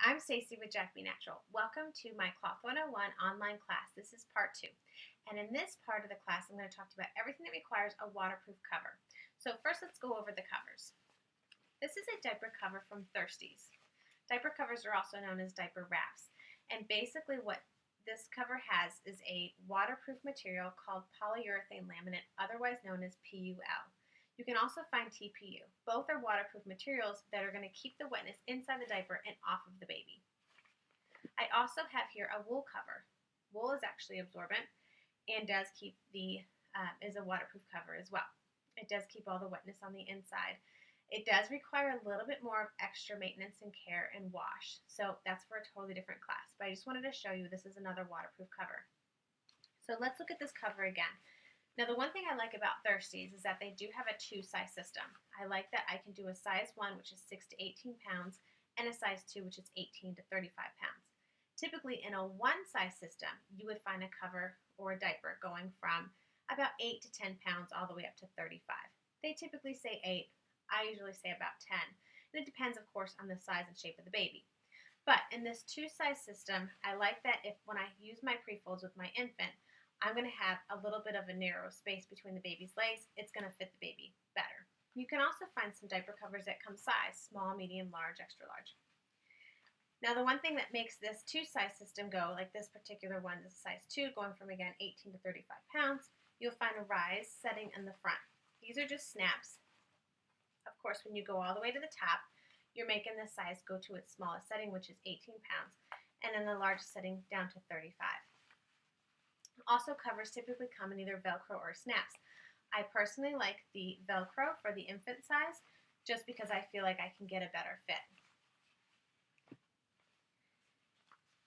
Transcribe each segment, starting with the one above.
I'm Stacy with Jack Be Natural. Welcome to my Cloth 101 online class. This is part 2. And in this part of the class, I'm going to talk to you about everything that requires a waterproof cover. So first, let's go over the covers. This is a diaper cover from Thirsties. Diaper covers are also known as diaper wraps. And basically what this cover has is a waterproof material called polyurethane laminate, otherwise known as PUL. You can also find TPU. Both are waterproof materials that are going to keep the wetness inside the diaper and off of the baby. I also have here a wool cover. Wool is actually absorbent and does keep is a waterproof cover as well. It does keep all the wetness on the inside. It does require a little bit more of extra maintenance and care and wash, so that's for a totally different class. But I just wanted to show you this is another waterproof cover. So let's look at this cover again. Now, the one thing I like about Thirsties is that they do have a 2-size system. I like that I can do a size 1, which is 6 to 18 pounds, and a size 2, which is 18 to 35 pounds. Typically, in a 1-size system, you would find a cover or a diaper going from about 8 to 10 pounds all the way up to 35. They typically say 8. I usually say about 10. And it depends, of course, on the size and shape of the baby. But in this 2-size system, I like that when I use my Prefolds with my infant, I'm going to have a little bit of a narrow space between the baby's legs. It's going to fit the baby better. You can also find some diaper covers that come size, small, medium, large, extra large. Now, the one thing that makes this 2-size system go, like this particular one, this is size 2, going from, again, 18 to 35 pounds, you'll find a rise setting in the front. These are just snaps. Of course, when you go all the way to the top, you're making the size go to its smallest setting, which is 18 pounds, and then the largest setting down to 35. Also, covers typically come in either Velcro or snaps. I personally like the Velcro for the infant size just because I feel like I can get a better fit.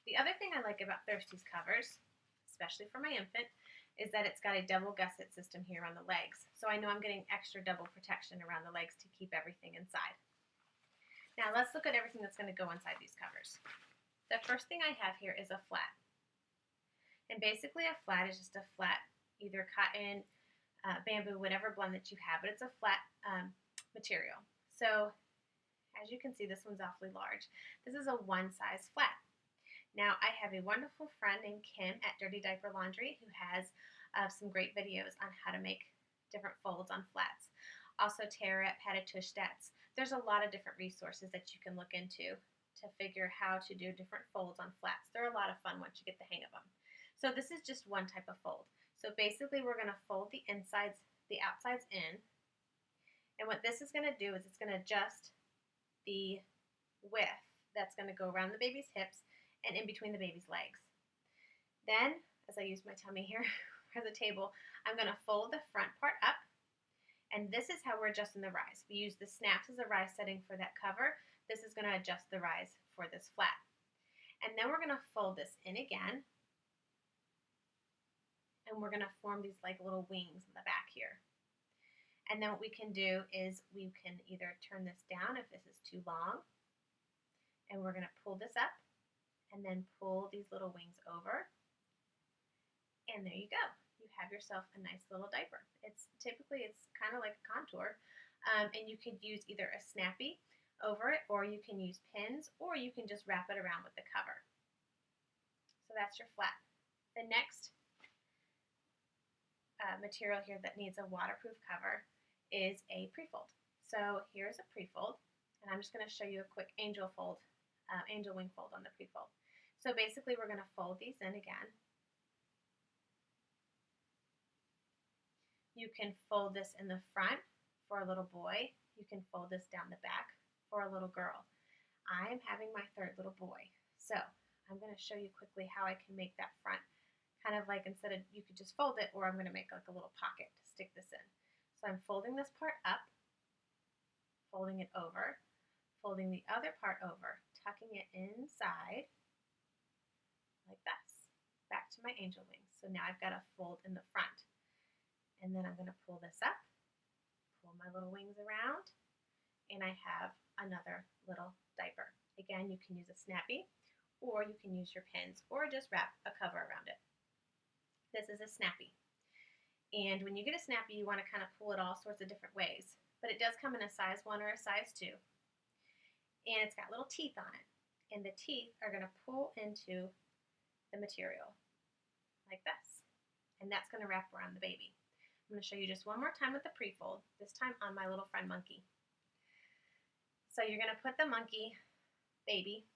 The other thing I like about Thirsties covers, especially for my infant, is that it's got a double gusset system here on the legs. So I know I'm getting extra double protection around the legs to keep everything inside. Now let's look at everything that's going to go inside these covers. The first thing I have here is a flat. And basically a flat is just a flat, either cotton, bamboo, whatever blend that you have, but it's a flat material. So as you can see, this one's awfully large. This is a 1-size flat. Now I have a wonderful friend named Kim at Dirty Diaper Laundry who has some great videos on how to make different folds on flats. Also Tara at Padded Tush Stats. There's a lot of different resources that you can look into to figure how to do different folds on flats. They're a lot of fun once you get the hang of them. So this is just one type of fold. So basically we're going to fold the outsides in. And what this is going to do is it's going to adjust the width that's going to go around the baby's hips and in between the baby's legs. Then, as I use my tummy here for the table, I'm going to fold the front part up. And this is how we're adjusting the rise. We use the snaps as a rise setting for that cover. This is going to adjust the rise for this flat. And then we're going to fold this in again. And we're going to form these like little wings in the back here. And then what we can do is we can either turn this down if this is too long, and we're going to pull this up and then pull these little wings over. And there you go. You have yourself a nice little diaper. It's kind of like a contour, and you could use either a snappy over it, or you can use pins, or you can just wrap it around with the cover. So that's your flat. The next material here that needs a waterproof cover is a Prefold. So here's a Prefold, and I'm just going to show you a quick angel wing fold on the Prefold. So basically we're going to fold these in again. You can fold this in the front for a little boy. You can fold this down the back for a little girl. I am having my third little boy, so I'm going to show you quickly how I can make that front kind of like, instead of, you could just fold it, or I'm going to make like a little pocket to stick this in. So I'm folding this part up, folding it over, folding the other part over, tucking it inside like this, back to my angel wings. So now I've got a fold in the front. And then I'm going to pull this up, pull my little wings around, and I have another little diaper. Again, you can use a snappy, or you can use your pins, or just wrap a cover around it. This is a snappy. And when you get a snappy, you want to kind of pull it all sorts of different ways. But it does come in a size 1 or a size 2. And it's got little teeth on it. and the teeth are going to pull into the material like this. And that's going to wrap around the baby. I'm going to show you just one more time with the Prefold, this time on my little friend monkey. So you're going to put the monkey baby.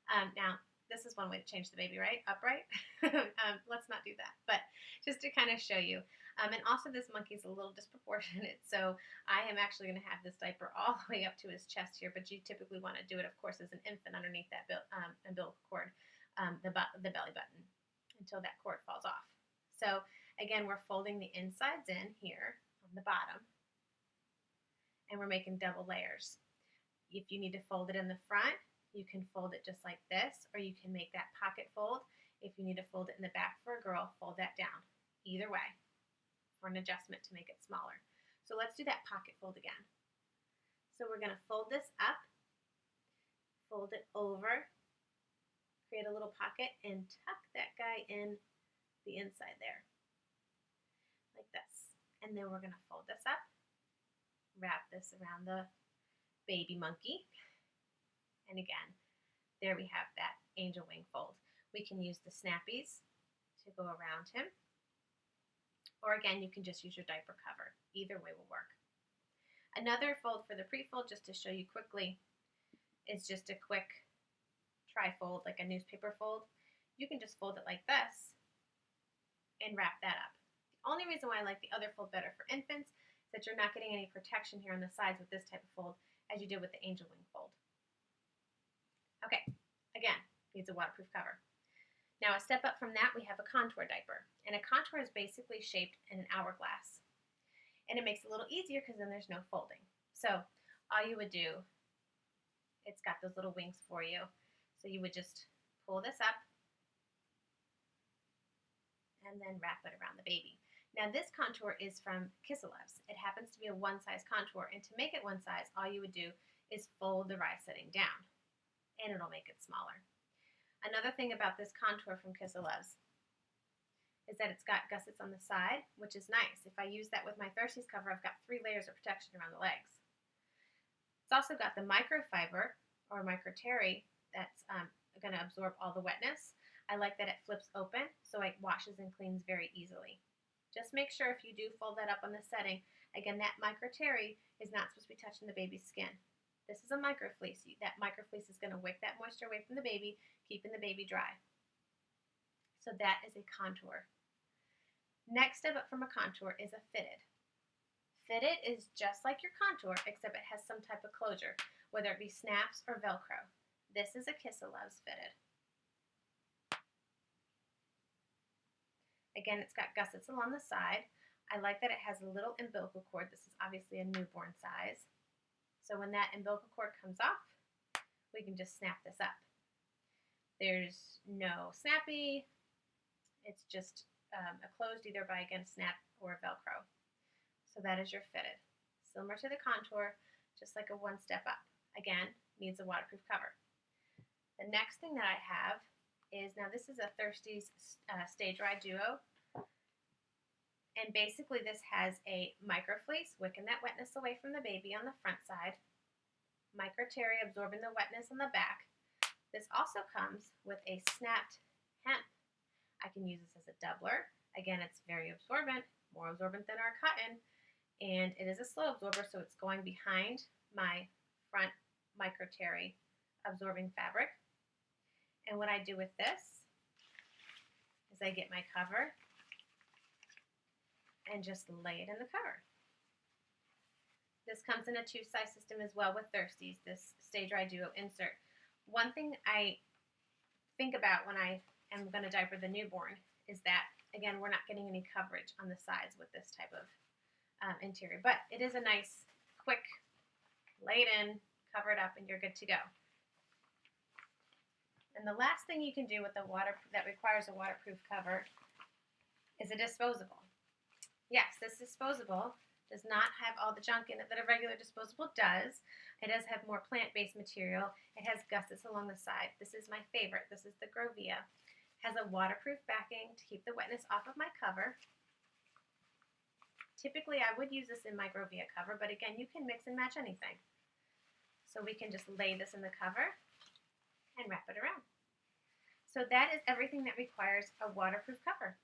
Now, this is one way to change the baby, right? Upright. Let's not do that. But just to kind of show you. And also this monkey's a little disproportionate, so I am actually going to have this diaper all the way up to his chest here, but you typically want to do it, of course, as an infant underneath that umbilical cord, the belly button, until that cord falls off. So again, we're folding the insides in here on the bottom, and we're making double layers. If you need to fold it in the front, you can fold it just like this, or you can make that pocket fold. If you need to fold it in the back for a girl, fold that down. Either way, for an adjustment to make it smaller. So let's do that pocket fold again. So we're going to fold this up, fold it over, create a little pocket, and tuck that guy in the inside there, like this. And then we're going to fold this up, wrap this around the baby monkey, and again, there we have that angel wing fold. We can use the snappies to go around him, or again, you can just use your diaper cover. Either way will work. Another fold for the Prefold, just to show you quickly, is just a quick tri-fold, like a newspaper fold. You can just fold it like this and wrap that up. The only reason why I like the other fold better for infants is that you're not getting any protection here on the sides with this type of fold as you did with the angel wing fold. Okay, again, needs a waterproof cover. Now a step up from that, we have a contour diaper. And a contour is basically shaped in an hourglass. And it makes it a little easier because then there's no folding. So all you would do, it's got those little wings for you. So you would just pull this up and then wrap it around the baby. Now this contour is from Kisselev's. It happens to be a one-size contour, and to make it one size, all you would do is fold the rise setting down, and it'll make it smaller. Another thing about this contour from Kisselev's is that it's got gussets on the side, which is nice. If I use that with my Thirsties cover, I've got 3 layers of protection around the legs. It's also got the microfiber or microterry that's going to absorb all the wetness. I like that it flips open so it washes and cleans very easily. Just make sure if you do fold that up on the setting, again, that microterry is not supposed to be touching the baby's skin. This is a microfleece. That microfleece is going to wick that moisture away from the baby, keeping the baby dry. So that is a contour. Next step up from a contour is a fitted. Fitted is just like your contour, except it has some type of closure, whether it be snaps or Velcro. This is a Kisselev's fitted. Again, it's got gussets along the side. I like that it has a little umbilical cord. This is obviously a newborn size. So when that umbilical cord comes off, we can just snap this up. There's no snappy. It's just a closed either by, again, snap or Velcro. So that is your fitted. Similar to the contour, just like a one step up. Again, needs a waterproof cover. The next thing that I have is, now this is a Thirsties Stay Dry Duo. And basically this has a microfleece wicking that wetness away from the baby on the front side, microterry absorbing the wetness on the back. This also comes with a snapped hem. I can use this as a doubler. Again, it's very absorbent, more absorbent than our cotton, and it is a slow absorber, so it's going behind my front microterry absorbing fabric. And what I do with this is I get my cover and just lay it in the cover. This comes in a 2-size system as well with Thirsties, this Stay Dry Duo insert. One thing I think about when I am going to diaper the newborn is that, again, we're not getting any coverage on the sides with this type of interior. But it is a nice, quick, lay it in, cover it up, and you're good to go. And the last thing you can do with that requires a waterproof cover is a disposable. Yes, this disposable does not have all the junk in it that a regular disposable does. It does have more plant-based material. It has gussets along the side. This is my favorite. This is the Grovia. It has a waterproof backing to keep the wetness off of my cover. Typically, I would use this in my Grovia cover, but again, you can mix and match anything. So we can just lay this in the cover and wrap it around. So that is everything that requires a waterproof cover.